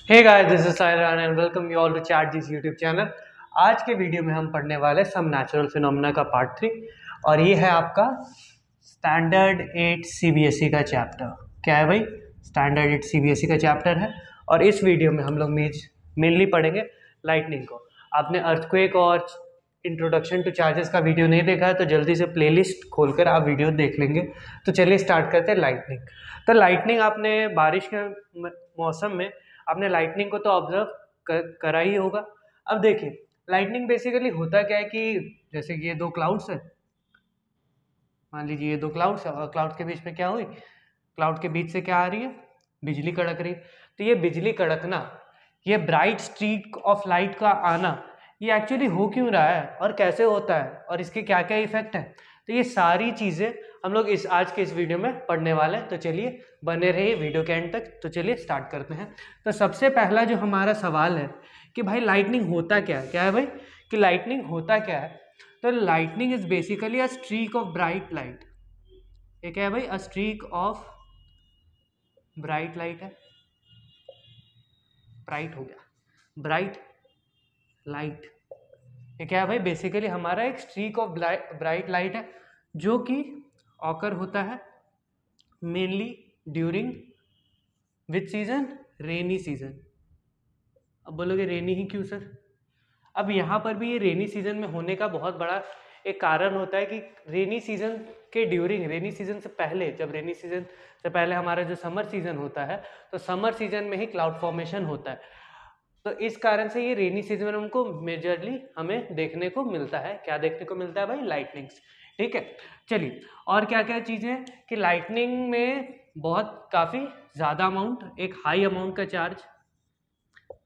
Hey guys, this is Siren and welcome you all to chat this YouTube channel. आज के video में हम पढ़ने वाले सम नेचुरल फिनोमेना का पार्ट 3 और ये है आपका स्टैंडर्ड 8 सीबीएसई का चैप्टर। क्या है भाई? स्टैंडर्ड 8 सीबीएसई का चैप्टर है और इस वीडियो में हम लोग मेनली पढ़ेंगे लाइटनिंग को। आपने अर्थक्वेक और इंट्रोडक्शन टू चार्जेस का वीडियो नहीं देखा है तो जल्दी से प्लेलिस्ट खोलकर आप वीडियो देख लेंगे। तो चलिए स्टार्ट करते हैं लाइटनिंग। तो लाइटनिंग आपने बारिश के मौसम में आपने लाइटनिंग को तो ऑब्जर्व करा ही होगा। अब देखिए लाइटनिंग बेसिकली होता क्या है कि जैसे कि ये दो क्लाउड्स है, मान लीजिए ये दो क्लाउड्स है और क्लाउड के बीच में क्या हुई, क्लाउड के बीच से क्या आ रही है, बिजली कड़क रही है। तो ये बिजली कड़कना, ये ब्राइट स्ट्रीक ऑफ लाइट का आना, ये एक्चुअली हो क्यों रहा है और कैसे होता है और इसके क्या क्या इफेक्ट है, तो ये सारी चीज़ें हम लोग इस आज के इस वीडियो में पढ़ने वाले हैं। तो चलिए बने रहिए वीडियो के एंड तक। तो चलिए स्टार्ट करते हैं। तो सबसे पहला जो हमारा सवाल है कि भाई लाइटनिंग होता क्या है, क्या है भाई कि लाइटनिंग होता क्या है। तो lightning is basically a streak of bright light. ये क्या है भाई? अ स्ट्रीक ऑफ ब्राइट लाइट है। ब्राइट हो गया, ब्राइट लाइट। ये क्या है भाई? बेसिकली हमारा एक स्ट्रीक ऑफ ब्राइट लाइट है जो कि ऑकर होता है mainly during which season? Rainy season. अब बोलोगे रेनी ही क्यों सर? अब यहाँ पर भी ये रेनी सीजन में होने का बहुत बड़ा एक कारण होता है कि रेनी सीजन के ड्यूरिंग, रेनी सीजन से पहले, जब रेनी सीजन से पहले हमारा जो समर सीजन होता है तो समर सीजन में ही क्लाउड फॉर्मेशन होता है। तो इस कारण से ये रेनी सीजन में हमको मेजरली हमें देखने को मिलता है। क्या देखने को मिलता है भाई? लाइटनिंग्स। ठीक है, चलिए और क्या क्या चीज़ें कि लाइटनिंग में बहुत काफ़ी ज़्यादा अमाउंट, एक हाई अमाउंट का charge,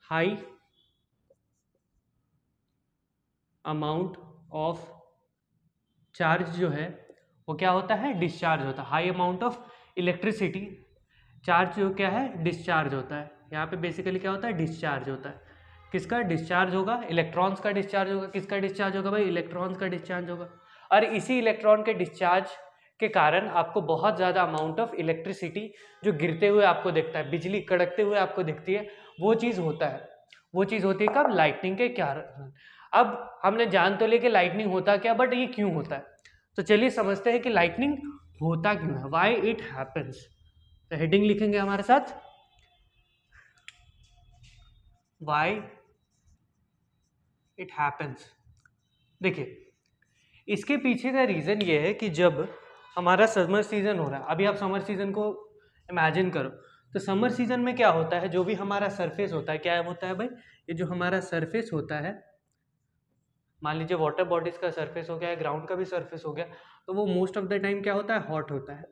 high amount of charge जो है वो क्या होता है? डिस्चार्ज होता है। High amount of electricity charge जो क्या है? डिस्चार्ज होता है। यहाँ पे बेसिकली क्या होता है? डिस्चार्ज होता है। किसका डिस्चार्ज होगा? इलेक्ट्रॉन्स का डिस्चार्ज होगा। किसका डिस्चार्ज होगा भाई? इलेक्ट्रॉन्स का डिस्चार्ज होगा। और इसी इलेक्ट्रॉन के डिस्चार्ज के कारण आपको बहुत ज़्यादा अमाउंट ऑफ इलेक्ट्रिसिटी जो गिरते हुए आपको दिखता है, बिजली कड़कते हुए आपको दिखती है, वो चीज़ होता है। वो चीज़ होती है कब? लाइटनिंग के कारण। अब हमने जान तो लिया कि लाइटनिंग होता क्या, बट ये क्यों होता है। तो चलिए समझते हैं कि लाइटनिंग होता क्यों है, वाई इट हैपन्स। तो हेडिंग लिखेंगे हमारे साथ, वाई इट हैपन्स। देखिए इसके पीछे का रीज़न ये है कि जब हमारा समर सीजन हो रहा है, अभी आप समर सीजन को इमेजिन करो, तो समर सीजन में क्या होता है, जो भी हमारा सरफेस होता है, क्या होता है भाई? ये जो हमारा सरफेस होता है, मान लीजिए वाटर बॉडीज का सरफेस हो गया, ग्राउंड का भी सरफेस हो गया, तो वो मोस्ट ऑफ द टाइम क्या होता है? हॉट होता है।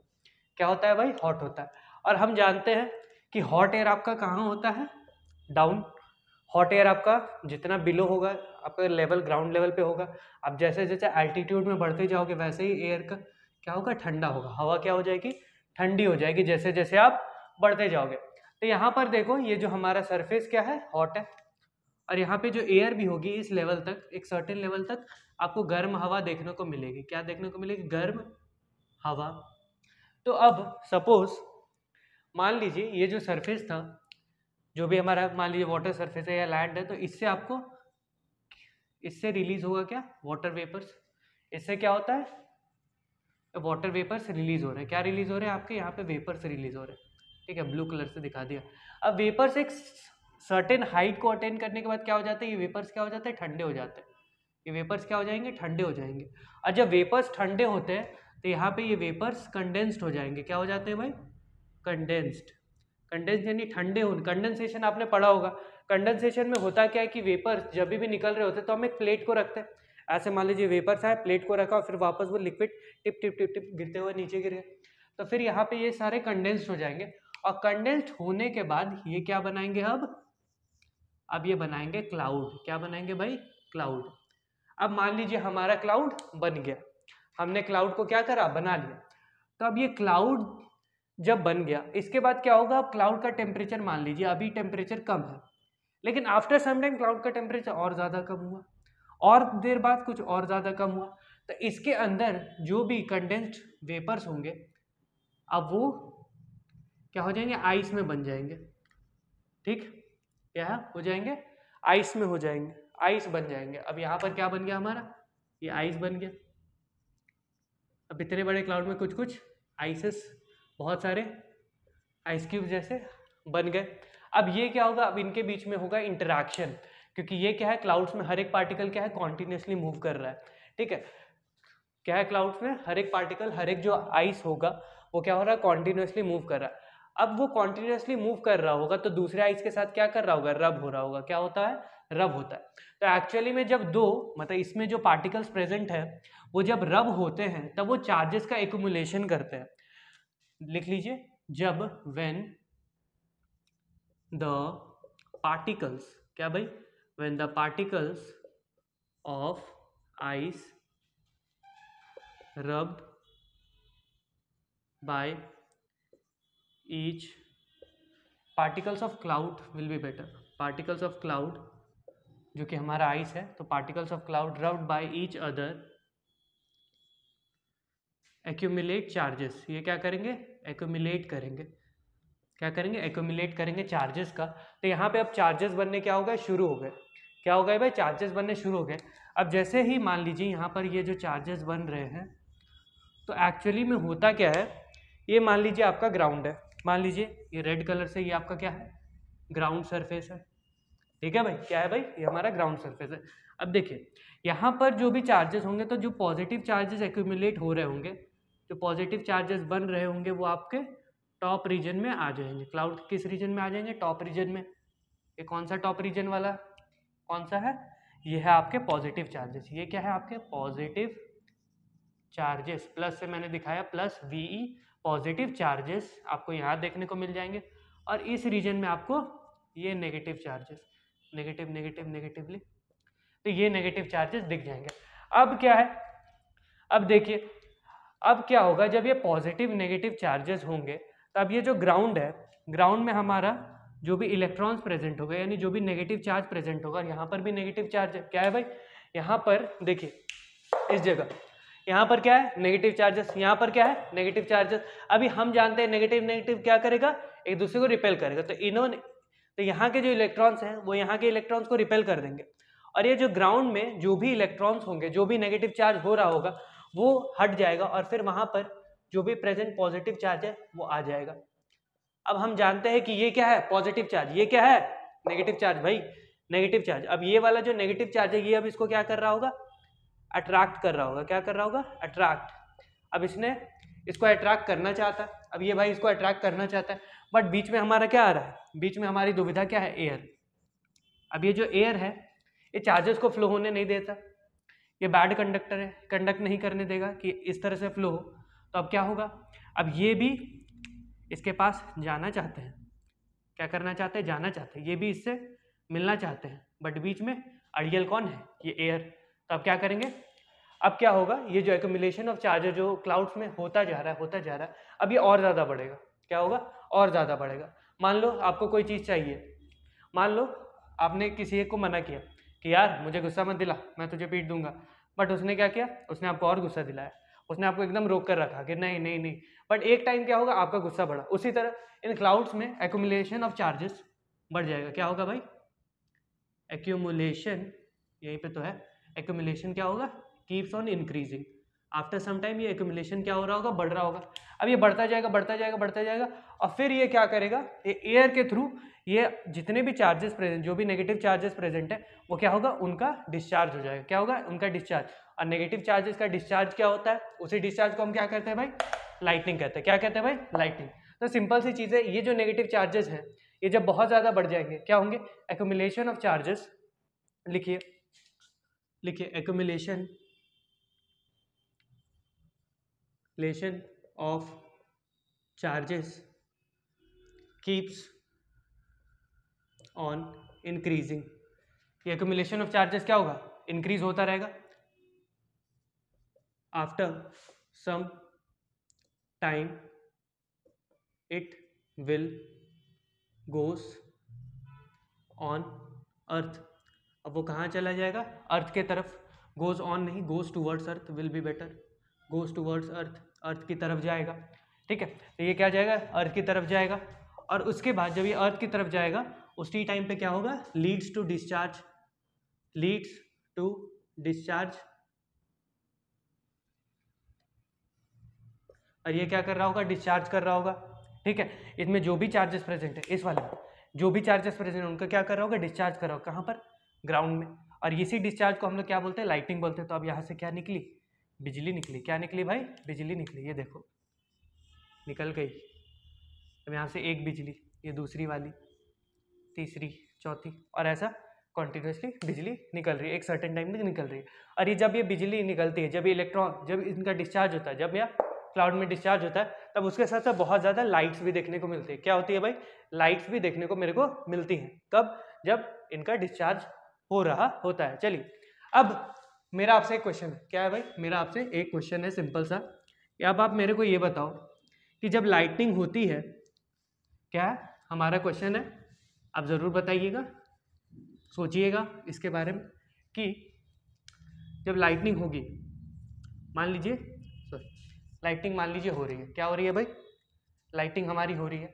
क्या होता है भाई? हॉट होता है। और हम जानते हैं कि हॉट एयर आपका कहाँ होता है? डाउन। हॉट एयर आपका जितना बिलो होगा, आपका लेवल ग्राउंड लेवल पे होगा। आप जैसे जैसे एल्टीट्यूड में बढ़ते जाओगे वैसे ही एयर का क्या होगा? ठंडा होगा। हवा क्या हो जाएगी? ठंडी हो जाएगी जैसे जैसे आप बढ़ते जाओगे। तो यहाँ पर देखो ये जो हमारा सरफेस क्या है? हॉट है। और यहाँ पे जो एयर भी होगी इस लेवल तक, एक सर्टेन लेवल तक आपको गर्म हवा देखने को मिलेगी। क्या देखने को मिलेगी? गर्म हवा। तो अब सपोज मान लीजिए ये जो सरफेस था, जो भी हमारा मान लीजिए वाटर सरफेस है या लैंड है, तो इससे आपको, इससे रिलीज होगा क्या? Water vapours. इससे क्या होता है? वाटर वेपर्स रिलीज हो रहे हैं। क्या रिलीज हो रहे हैं? आपके यहाँ पे वेपर्स रिलीज हो रहे हैं। ठीक है, ब्लू कलर से दिखा दिया। अब वेपर्स एक सर्टेन हाइट को अटेन करने के बाद क्या हो जाता है? ये वेपर्स क्या हो जाते हैं? ठंडे हो जाते हैं। ये वेपर्स क्या हो जाएंगे? ठंडे हो जाएंगे। और जब वेपर्स ठंडे होते हैं तो यहाँ पे ये वेपर्स कंडेंस्ड हो जाएंगे। क्या हो जाते हैं भाई? कंडेंस्ड। कंडेंस यानी ठंडे हो। कंडेंसेशन आपने पढ़ा होगा। कंडेंसेशन में होता क्या है कि वेपर्स जब भी निकल रहे होते हैं तो हम एक प्लेट को रखते हैं। ऐसे मान लीजिए वेपर्स आए, प्लेट को रखा और फिर वापस वो liquid tip tip tip tip गिरते हुए नीचे गिर गए। तो फिर यहाँ पे ये सारे कंडेंस्ड हो जाएंगे और कंडेंस्ड होने के बाद ये क्या बनाएंगे? अब ये बनाएंगे क्लाउड। क्या बनाएंगे भाई? क्लाउड। अब मान लीजिए हमारा क्लाउड बन गया, हमने क्लाउड को क्या करा? बना लिया। तो अब ये क्लाउड जब बन गया, इसके बाद क्या होगा? अब क्लाउड का टेम्परेचर मान लीजिए अभी टेम्परेचर कम है, लेकिन आफ्टर सम टाइम क्लाउड का टेम्परेचर और ज़्यादा कम हुआ, और देर बाद कुछ और ज़्यादा कम हुआ। तो इसके अंदर जो भी कंडेंस्ड वेपर्स होंगे अब वो क्या हो जाएंगे? आइस में बन जाएंगे। ठीक, क्या हो जाएंगे, आइस में हो जाएंगे, आइस बन जाएंगे। अब यहाँ पर क्या बन गया हमारा, ये आइस बन गया। अब इतने बड़े क्लाउड में कुछ कुछ आइसेस, बहुत सारे आइस क्यूब जैसे बन गए। अब ये क्या होगा, अब इनके बीच में होगा इंटरैक्शन, क्योंकि ये क्या है, क्लाउड्स में हर एक पार्टिकल क्या है, कॉन्टिन्यूसली मूव कर रहा है, ठीक है। क्या है, क्लाउड्स में हर एक पार्टिकल, हर एक जो आइस होगा वो क्या हो रहा है, कॉन्टिन्यूसली मूव कर रहा है। अब वो कॉन्टिन्यूसली मूव कर रहा होगा तो दूसरे आइस के साथ क्या कर रहा होगा, रब हो रहा होगा। क्या होता है, रब होता है। तो एक्चुअली में जब दो, मतलब इसमें जो पार्टिकल्स प्रेजेंट है वो जब रब होते हैं तब वो चार्जेस का एक्यूमुलेशन करते हैं। लिख लीजिए, जब व्हेन द पार्टिकल्स, क्या भाई, when the particles of ice rub by each, particles of cloud will be better, particles of cloud जो कि हमारा आइस है, तो particles of cloud rubbed by each other accumulate charges, ये क्या करेंगे, एक्यूमुलेट करेंगे। क्या करेंगे, एक्यूमुलेट करेंगे चार्जेस का। तो यहाँ पे अब चार्जेस बनने क्या हो गए, शुरू हो गए। क्या हो गए भाई, चार्जेस बनने शुरू हो गए। अब जैसे ही मान लीजिए यहाँ पर ये जो चार्जेस बन रहे हैं, तो एक्चुअली में होता क्या है, ये मान लीजिए आपका ग्राउंड है, मान लीजिए ये रेड कलर से ये आपका क्या है, ग्राउंड सरफेस है, ठीक है भाई। क्या है भाई, ये हमारा ग्राउंड सरफेस है। अब देखिए यहाँ पर जो भी चार्जेस होंगे, तो जो पॉजिटिव चार्जेस एक्यूमुलेट हो रहे होंगे, जो पॉजिटिव चार्जेस बन रहे होंगे वो आपके टॉप रीजन में आ जाएंगे। क्लाउड किस रीजन में आ जाएंगे, टॉप रीजन में। ये कौन सा टॉप रीजन वाला, कौन सा है, ये है आपके पॉजिटिव चार्जेस। ये क्या है, आपके पॉजिटिव चार्जेस, प्लस से मैंने दिखाया, प्लस वीई, पॉजिटिव चार्जेस आपको यहाँ देखने को मिल जाएंगे। और इस रीजन में आपको ये negative charges, negative negative negatively, तो ये नेगेटिव चार्जेस दिख जाएंगे। अब क्या है, अब देखिए अब क्या होगा, जब ये पॉजिटिव नेगेटिव चार्जेस होंगे तब ये जो ग्राउंड है, ग्राउंड में हमारा जो भी इलेक्ट्रॉन्स प्रेजेंट होगा, यानी जो भी नेगेटिव चार्ज प्रेजेंट होगा, यहाँ पर भी नेगेटिव चार्ज है। क्या है भाई, यहाँ पर देखिए इस जगह, यहाँ पर क्या है, नेगेटिव चार्जेस, यहाँ पर क्या है, नेगेटिव चार्जेस। अभी हम जानते हैं नेगेटिव नेगेटिव क्या करेगा, एक दूसरे को रिपेल करेगा। तो इन्होंने, तो यहाँ के जो इलेक्ट्रॉन्स हैं वो यहाँ के इलेक्ट्रॉन्स को रिपेल कर देंगे, और ये जो ग्राउंड में जो भी इलेक्ट्रॉन्स होंगे, जो भी नेगेटिव चार्ज हो रहा होगा वो हट जाएगा, और फिर वहां पर जो भी प्रेजेंट पॉजिटिव चार्ज है वो आ जाएगा। अब हम जानते हैं कि ये क्या है, पॉजिटिव चार्ज, ये क्या है, नेगेटिव चार्ज भाई, नेगेटिव चार्ज। अब ये वाला जो नेगेटिव चार्ज है ये अब इसको क्या कर रहा होगा, अट्रैक्ट कर रहा होगा। क्या कर रहा होगा, अट्रैक्ट। अब इसने इसको अट्रैक्ट करना चाहता है, अब ये भाई इसको अट्रैक्ट करना चाहता है, बट बीच में हमारा क्या आ रहा है, बीच में हमारी दुविधा क्या है, एयर। अब ये जो एयर है ये चार्जेस को फ्लो होने नहीं देता, ये बैड कंडक्टर है, कंडक्ट नहीं करने देगा कि इस तरह से फ्लो हो। तो अब क्या होगा, अब ये भी इसके पास जाना चाहते हैं, क्या करना चाहते हैं, जाना चाहते हैं, ये भी इससे मिलना चाहते हैं, बट बीच में अड़ियल कौन है, ये एयर। तो अब क्या करेंगे, अब क्या होगा, ये जो एक्यूमुलेशन ऑफ चार्जेस जो क्लाउड्स में होता जा रहा है, होता जा रहा है, अब ये और ज़्यादा बढ़ेगा। क्या होगा, और ज़्यादा बढ़ेगा। मान लो आपको कोई चीज़ चाहिए, मान लो आपने किसी एक को मना किया कि यार मुझे गुस्सा मत दिला, मैं तुझे पीट दूंगा, बट उसने क्या किया, उसने आपको और गुस्सा दिलाया, उसने आपको एकदम रोक कर रखा कि नहीं नहीं नहीं, बट एक टाइम क्या होगा, आपका गुस्सा बढ़ा। उसी तरह इन क्लाउड्स में एक्यूमुलेशन ऑफ चार्जेस बढ़ जाएगा। क्या होगा भाई, एक्यूमुलेशन, यहीं पे तो है, एक्यूमुलेशन क्या होगा, keeps on increasing. After some time ये एक्यूमुलेशन क्या हो रहा होगा, बढ़ रहा होगा। अब ये बढ़ता जाएगा बढ़ता जाएगा बढ़ता जाएगा, और फिर ये क्या करेगा, ये एयर के थ्रू ये जितने भी चार्जेस प्रेजेंट, जो भी नेगेटिव चार्जेस प्रेजेंट है वो क्या होगा, उनका डिस्चार्ज हो जाएगा। क्या होगा, उनका डिस्चार्ज। और नेगेटिव चार्जेस का डिस्चार्ज क्या होता है, उसी डिस्चार्ज को हम क्या कहते हैं भाई, लाइटनिंग कहते हैं। क्या कहते हैं भाई, लाइटनिंग। तो सिंपल सी चीज़ है, ये जो नेगेटिव चार्जेस हैं ये जब बहुत ज़्यादा बढ़ जाएंगे क्या होंगे, एक्यूमुलेशन ऑफ चार्जेस। लिखिए लिखिए, accumulation of charges keeps on increasing. ये एक्यूमुलेशन ऑफ चार्जेस क्या होगा, इंक्रीज होता रहेगा। After some time it will goes on earth. अब वो कहाँ चला जाएगा, अर्थ के तरफ। गोज ऑन नहीं, goes towards earth will be better, goes towards earth, earth की तरफ जाएगा। ठीक है, तो ये क्या जाएगा, अर्थ की तरफ जाएगा। और उसके बाद जब ये अर्थ की तरफ जाएगा उसी टाइम पे क्या होगा, leads to discharge, leads to discharge, और ये क्या कर रहा होगा, डिस्चार्ज कर रहा होगा, ठीक है। इसमें जो भी चार्जेस प्रेजेंट है, इस वाले में जो भी चार्जेस प्रेजेंट है उनका क्या कर रहा होगा, डिस्चार्ज कर रहा होगा, कहाँ पर, ग्राउंड में। और इसी डिस्चार्ज को हम लोग क्या बोलते हैं, लाइटिंग बोलते हैं। तो अब यहाँ से क्या निकली, बिजली निकली। क्या निकली भाई, बिजली निकली। ये देखो निकल गई। अब यहाँ से एक बिजली, ये दूसरी वाली, तीसरी, चौथी, और ऐसा कॉन्टिन्यूसली बिजली निकल रही है, एक सर्टेन टाइम में निकल रही है। और ये जब ये बिजली निकलती है, जब ये इलेक्ट्रॉन, जब इनका डिस्चार्ज होता है, जब यह क्लाउड में डिस्चार्ज होता है, तब उसके साथ साथ बहुत ज़्यादा लाइट्स भी देखने को मिलती है। क्या होती है भाई, लाइट्स भी देखने को मेरे को मिलती हैं। कब, जब इनका डिस्चार्ज हो रहा होता है। चलिए अब मेरा आपसे एक क्वेश्चन है, क्या है भाई, मेरा आपसे एक क्वेश्चन है सिंपल सा, कि अब आप मेरे को ये बताओ कि जब लाइटनिंग होती है, क्या हमारा क्वेश्चन है, आप ज़रूर बताइएगा, सोचिएगा इसके बारे में, कि जब लाइटनिंग होगी, मान लीजिए, सॉरी, लाइटिंग मान लीजिए हो रही है, क्या हो रही है भाई, लाइटिंग हमारी हो रही है।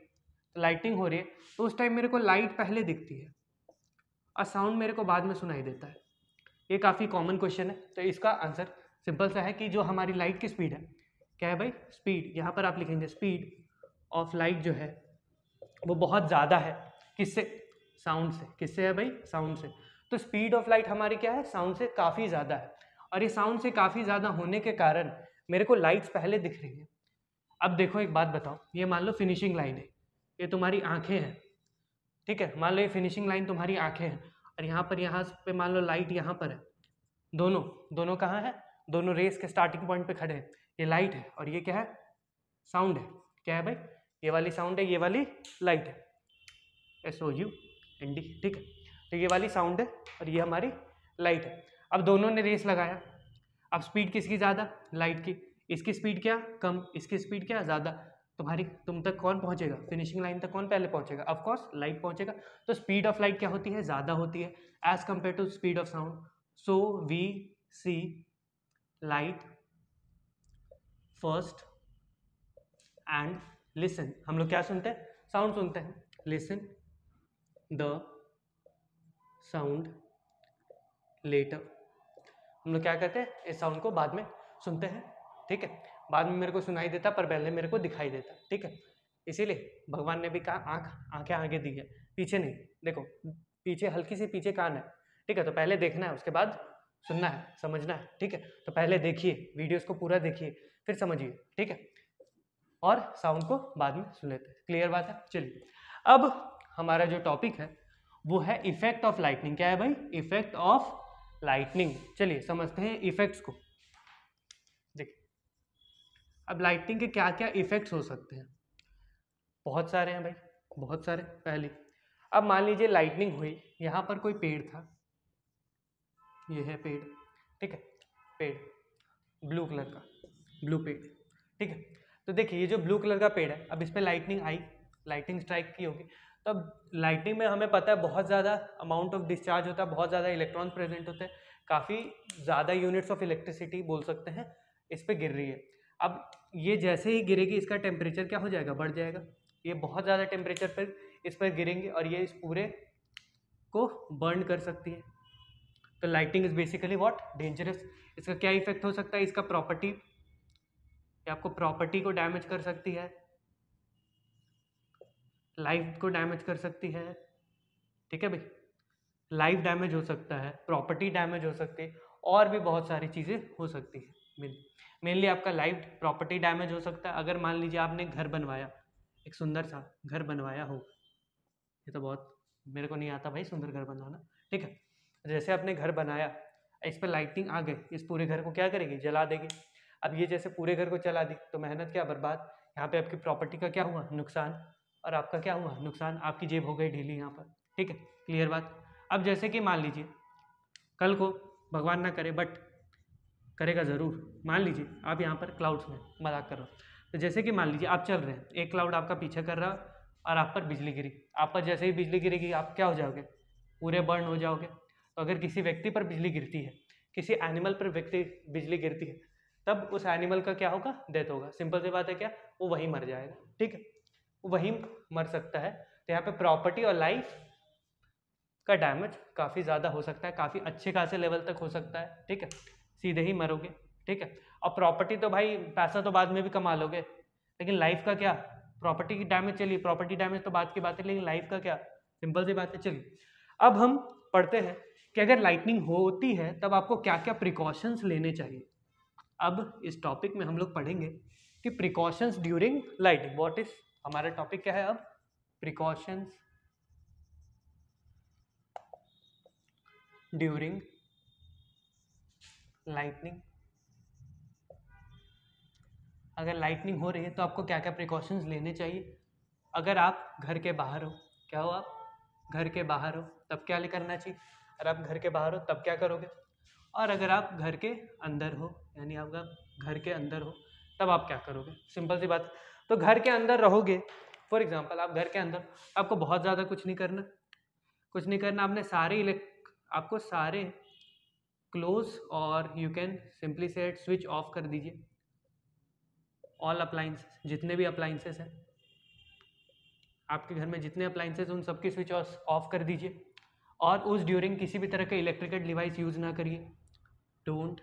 तो लाइटिंग हो रही है तो उस टाइम मेरे को लाइट पहले दिखती है और साउंड मेरे को बाद में सुनाई देता है। ये काफ़ी कॉमन क्वेश्चन है। तो इसका आंसर सिंपल सा है कि जो हमारी लाइट की स्पीड है, क्या है भाई, स्पीड, यहाँ पर आप लिखेंगे स्पीड ऑफ लाइट जो है वो बहुत ज़्यादा है। किससे, साउंड से। किससे है भाई, साउंड से। तो स्पीड ऑफ लाइट हमारी क्या है, साउंड से काफ़ी ज़्यादा है। और ये साउंड से काफ़ी ज़्यादा होने के कारण मेरे को लाइट्स पहले दिख रही हैं। अब देखो एक बात बताओ, ये मान लो फिनिशिंग लाइन है, ये तुम्हारी आंखें हैं, ठीक है, मान लो ये फिनिशिंग लाइन तुम्हारी आंखें हैं, और यहाँ पे मान लो लाइट यहाँ पर है, दोनों दोनों कहाँ है, दोनों रेस के स्टार्टिंग पॉइंट पे खड़े हैं। ये लाइट है और ये क्या है, साउंड है। क्या है भाई, ये वाली साउंड है, ये वाली लाइट है, SOUND, ठीक है। तो ये वाली साउंड है और ये हमारी लाइट है। अब दोनों ने रेस लगाया, अब स्पीड किसकी ज़्यादा, लाइट की। इसकी स्पीड क्या कम, इसकी स्पीड क्या ज़्यादा। तुम तक कौन पहुंचेगा, फिनिशिंग लाइन तक कौन पहले पहुंचेगा, ऑफ कोर्स लाइट पहुंचेगा। तो स्पीड ऑफ लाइट क्या होती है, ज़्यादा होती है as compare to speed of sound. So we see light first and listen. हम लोग क्या सुनते हैं, साउंड सुनते हैं। Listen the sound later. हम लोग क्या करते हैं, इस साउंड को बाद में सुनते हैं, ठीक है। बाद में मेरे को सुनाई देता पर पहले मेरे को दिखाई देता, ठीक है। इसीलिए भगवान ने भी कहा आंखें आगे दी है, पीछे नहीं। देखो पीछे, हल्की सी पीछे कान है, ठीक है। तो पहले देखना है, उसके बाद सुनना है, समझना है, ठीक है। तो पहले देखिए वीडियोस को पूरा देखिए, फिर समझिए, ठीक है, और साउंड को बाद में सुन लेते हैं। क्लियर बात है। चलिए अब हमारा जो टॉपिक है वो है इफेक्ट ऑफ लाइटनिंग। क्या है भाई, इफेक्ट ऑफ लाइटनिंग। चलिए समझते हैं इफेक्ट्स को। देखिए अब लाइटनिंग के क्या क्या इफेक्ट्स हो सकते हैं, बहुत सारे हैं भाई, बहुत सारे। पहले अब मान लीजिए लाइटनिंग हुई, यहाँ पर कोई पेड़ था, ये है पेड़, ठीक है, पेड़ ब्लू कलर का, ब्लू पेड़, ठीक है। तो देखिए ये जो ब्लू कलर का पेड़ है, अब इस पर लाइटनिंग आई, लाइटनिंग स्ट्राइक की होगी, तो अब लाइटनिंग में हमें पता है बहुत ज़्यादा अमाउंट ऑफ डिस्चार्ज होता है, बहुत ज़्यादा इलेक्ट्रॉन्स प्रेजेंट होते हैं, काफ़ी ज़्यादा यूनिट्स ऑफ इलेक्ट्रिसिटी बोल सकते हैं इस पर गिर रही है। अब ये जैसे ही गिरेगी इसका टेम्परेचर क्या हो जाएगा, बढ़ जाएगा। ये बहुत ज़्यादा टेम्परेचर पर इस पर गिरेंगे और ये इस पूरे को बर्न कर सकती है। तो lighting is basically what, dangerous. इसका क्या इफेक्ट हो सकता है, इसका प्रॉपर्टी, ये आपको प्रॉपर्टी को डैमेज कर सकती है, लाइफ को डैमेज कर सकती है, ठीक है भाई, लाइफ डैमेज हो सकता है, प्रॉपर्टी डैमेज हो सकती है, और भी बहुत सारी चीज़ें हो सकती है। मेनली आपका लाइफ प्रॉपर्टी डैमेज हो सकता है। अगर मान लीजिए आपने घर बनवाया, एक सुंदर सा घर बनवाया हो, ये तो बहुत, मेरे को नहीं आता भाई सुंदर घर बनवाना, ठीक है। जैसे आपने घर बनाया, इस पर लाइटिंग आ गई, इस पूरे घर को क्या करेगी, जला देगी। अब ये जैसे पूरे घर को जला दी तो मेहनत क्या बर्बाद, यहाँ पे आपकी प्रॉपर्टी का क्या हुआ, नुकसान, और आपका क्या हुआ, नुकसान, आपकी जेब हो गई ढीली यहाँ पर, ठीक है। क्लियर बात। अब जैसे कि मान लीजिए कल को, भगवान ना करे बट करेगा ज़रूर, मान लीजिए आप यहाँ पर क्लाउड्स में, मजाक कर रहा हूँ, तो जैसे कि मान लीजिए आप चल रहे हैं, एक क्लाउड आपका पीछे कर रहा और आप पर बिजली गिरी, आप पर जैसे ही बिजली गिरेगी आप क्या हो जाओगे, पूरे बर्न हो जाओगे। तो अगर किसी व्यक्ति पर बिजली गिरती है, किसी एनिमल पर व्यक्ति बिजली गिरती है, तब उस एनिमल का क्या होगा, डेथ होगा। सिंपल सी बात है, क्या वो वहीं मर जाएगा, ठीक है, वो वहीं मर सकता है। तो यहाँ पे प्रॉपर्टी और लाइफ का डैमेज काफ़ी ज़्यादा हो सकता है, काफ़ी अच्छे खासे लेवल तक हो सकता है, ठीक है, सीधे ही मरोगे, ठीक है। और प्रॉपर्टी तो भाई पैसा तो बाद में भी कमा लोगे, लेकिन लाइफ का क्या, प्रॉपर्टी की डैमेज चलिए, प्रॉपर्टी डैमेज तो बात की बात है, लेकिन लाइफ का क्या, सिंपल सी बात है। चलिए अब हम पढ़ते हैं कि अगर लाइटनिंग होती है तब आपको क्या क्या प्रिकॉशंस लेने चाहिए। अब इस टॉपिक में हम लोग पढ़ेंगे कि precautions during lightning, what is, हमारा टॉपिक क्या है अब, प्रिकॉशंस ड्यूरिंग लाइटनिंग। अगर लाइटनिंग हो रही है तो आपको क्या क्या प्रिकॉशंस लेने चाहिए। अगर आप घर के बाहर हो, क्या हो आप घर के बाहर हो तब क्या करना चाहिए, अगर आप घर के बाहर हो तब क्या करोगे, और अगर आप घर के अंदर हो, यानी आप घर के अंदर हो तब आप क्या करोगे, सिंपल सी बात। तो घर के अंदर रहोगे, फॉर एग्जांपल आप घर के अंदर, आपको बहुत ज़्यादा कुछ नहीं करना, कुछ नहीं करना, आपको सारे क्लोज और you can simply set switch off कर दीजिए, ऑल अप्लाइंसेस, जितने भी अप्लाइंसेस हैं आपके घर में, जितने अप्लाइंसेस उन सबकी स्विच ऑफ कर दीजिए, और उस ड्यूरिंग किसी भी तरह के इलेक्ट्रिकल डिवाइस यूज़ ना करिए, don't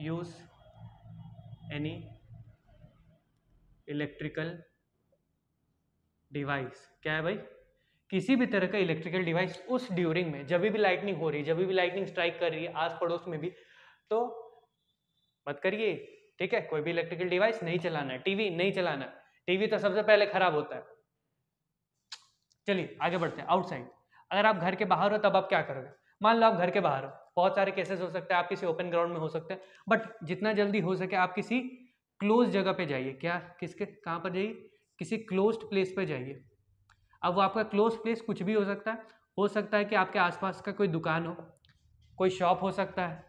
use any electrical device. क्या है भाई, किसी भी तरह का इलेक्ट्रिकल डिवाइस उस ड्यूरिंग में, जब भी लाइटनिंग हो रही है, जब भी लाइटनिंग स्ट्राइक कर रही है आस पड़ोस में भी, तो मत करिए, ठीक है। कोई भी इलेक्ट्रिकल डिवाइस नहीं चलाना है, टीवी नहीं चलाना है, टीवी तो सबसे पहले खराब होता है। चलिए आगे बढ़ते हैं, आउटसाइड। अगर आप घर के बाहर हो तब आप क्या करोगे, मान लो आप घर के बाहर हो, बहुत सारे केसेस हो सकते हैं, आप किसी ओपन ग्राउंड में हो सकते हैं, बट जितना जल्दी हो सके आप किसी क्लोज जगह पे जाइए, क्या किसके कहाँ पर जाइए, किसी क्लोज्ड प्लेस पे जाइए। अब वो आपका क्लोज प्लेस कुछ भी हो सकता है कि आपके आसपास का कोई दुकान हो, कोई शॉप हो सकता है,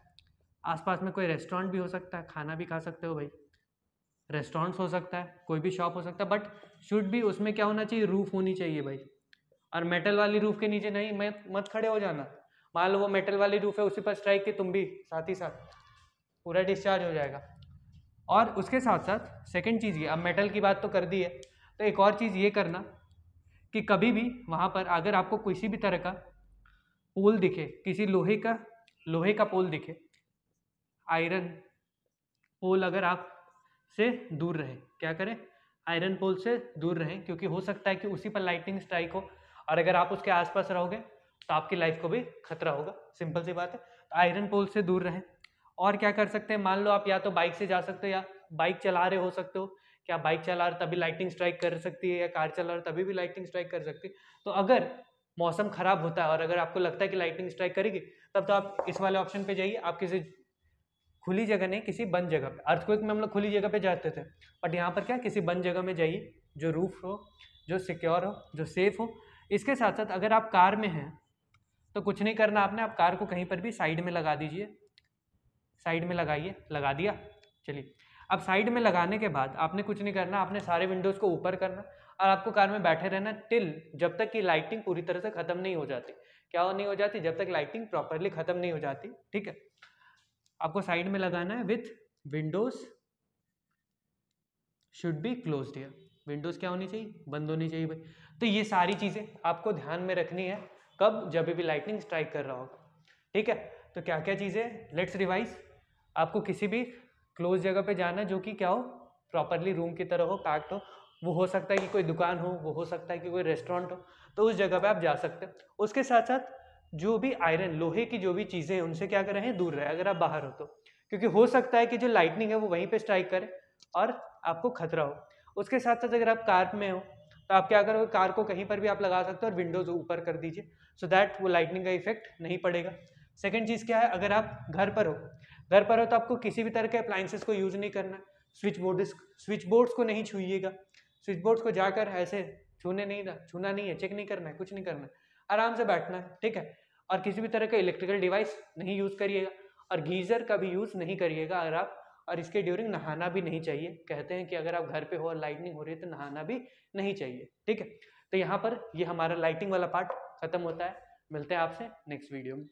आसपास में कोई रेस्टोरेंट भी हो सकता है, खाना भी खा सकते हो भाई, रेस्टोरेंट्स हो सकता है, कोई भी शॉप हो सकता है, बट शुड भी उसमें क्या होना चाहिए, रूफ होनी चाहिए भाई, और मेटल वाली रूफ के नीचे नहीं, मत खड़े हो जाना। मान लो वो मेटल वाली रूफ है, उसी पर स्ट्राइक की तुम भी साथ ही साथ पूरा डिस्चार्ज हो जाएगा। और उसके साथ साथ सेकंड चीज़ ये, अब मेटल की बात तो कर दी है, तो एक और चीज़ ये करना कि कभी भी वहाँ पर अगर आपको किसी भी तरह का पोल दिखे, किसी लोहे का पोल दिखे, आयरन पोल, अगर आप से दूर रहे, क्या करें, आयरन पोल से दूर रहें, क्योंकि हो सकता है कि उसी पर लाइटनिंग स्ट्राइक हो, और अगर आप उसके आसपास रहोगे तो आपकी लाइफ को भी खतरा होगा, सिंपल सी बात है। तो आयरन पोल से दूर रहें। और क्या कर सकते हैं, मान लो आप या तो बाइक से जा सकते हो, या बाइक चला रहे हो सकते हो, क्या बाइक चला रहे तभी लाइटिंग स्ट्राइक कर सकती है, या कार चला रहे तभी भी लाइटिंग स्ट्राइक कर सकती है। तो अगर मौसम खराब होता है और अगर आपको लगता है कि लाइटिंग स्ट्राइक करेगी, तब तो आप इस वाले ऑप्शन पे जाइए, आप किसी खुली जगह नहीं, किसी बंद जगह पे। अर्थक्वेक में हम लोग खुली जगह पे जाते थे, बट यहाँ पर क्या, किसी बंद जगह में जाइए, जो रूफ हो, जो सिक्योर हो, जो सेफ हो। इसके साथ साथ अगर आप कार में हैं तो कुछ नहीं करना आपने, आप कार को कहीं पर भी साइड में लगा दीजिए, साइड में लगाइए, लगा दिया। चलिए अब साइड में लगाने के बाद आपने कुछ नहीं करना, आपने सारे विंडोज़ को ऊपर करना, और आपको कार में बैठे रहना टिल जब तक कि लाइटिंग पूरी तरह से ख़त्म नहीं हो जाती। क्या नहीं हो जाती, जब तक लाइटिंग प्रॉपरली ख़त्म नहीं हो जाती, ठीक है। आपको साइड में लगाना है with Windows should be closed here, Windows क्या होनी चाहिए, बंद होनी चाहिए भाई। तो ये सारी चीज़ें आपको ध्यान में रखनी है, कब, जब भी लाइटनिंग स्ट्राइक कर रहा होगा, ठीक है। तो क्या क्या चीज़ें, लेट्स रिवाइज। आपको किसी भी क्लोज जगह पे जाना जो कि क्या हो, प्रॉपरली रूम की तरह हो, पैक्ड हो, वो हो सकता है कि कोई दुकान हो, वो हो सकता है कि कोई रेस्टोरेंट हो, तो उस जगह पे आप जा सकते हो। उसके साथ साथ जो भी आयरन, लोहे की जो भी चीज़ें हैं उनसे क्या कर रहे हैं, दूर रहे अगर आप बाहर हो तो, क्योंकि हो सकता है कि जो लाइटनिंग है वो वहीं पे स्ट्राइक करे और आपको खतरा हो। उसके साथ साथ अगर आप कार में हो तो आप क्या करोगे, कार को कहीं पर भी आप लगा सकते हो और विंडोज ऊपर कर दीजिए, सो दैट वो लाइटनिंग का इफेक्ट नहीं पड़ेगा। सेकेंड चीज़ क्या है, अगर आप घर पर हो तो आपको किसी भी तरह के अप्लाइंसेस को यूज़ नहीं करना, स्विच बोर्ड्स को नहीं छूइएगा, स्विच बोर्ड्स को जाकर ऐसे छूना नहीं है, चेक नहीं करना है, कुछ नहीं करना है, आराम से बैठना है, ठीक है। और किसी भी तरह का इलेक्ट्रिकल डिवाइस नहीं यूज़ करिएगा, और गीज़र का भी यूज़ नहीं करिएगा अगर आप, और इसके ड्यूरिंग नहाना भी नहीं चाहिए। कहते हैं कि अगर आप घर पे हो और लाइटनिंग हो रही है तो नहाना भी नहीं चाहिए, ठीक है। तो यहाँ पर ये हमारा लाइटिंग वाला पार्ट खत्म होता है। मिलते हैं आपसे नेक्स्ट वीडियो में।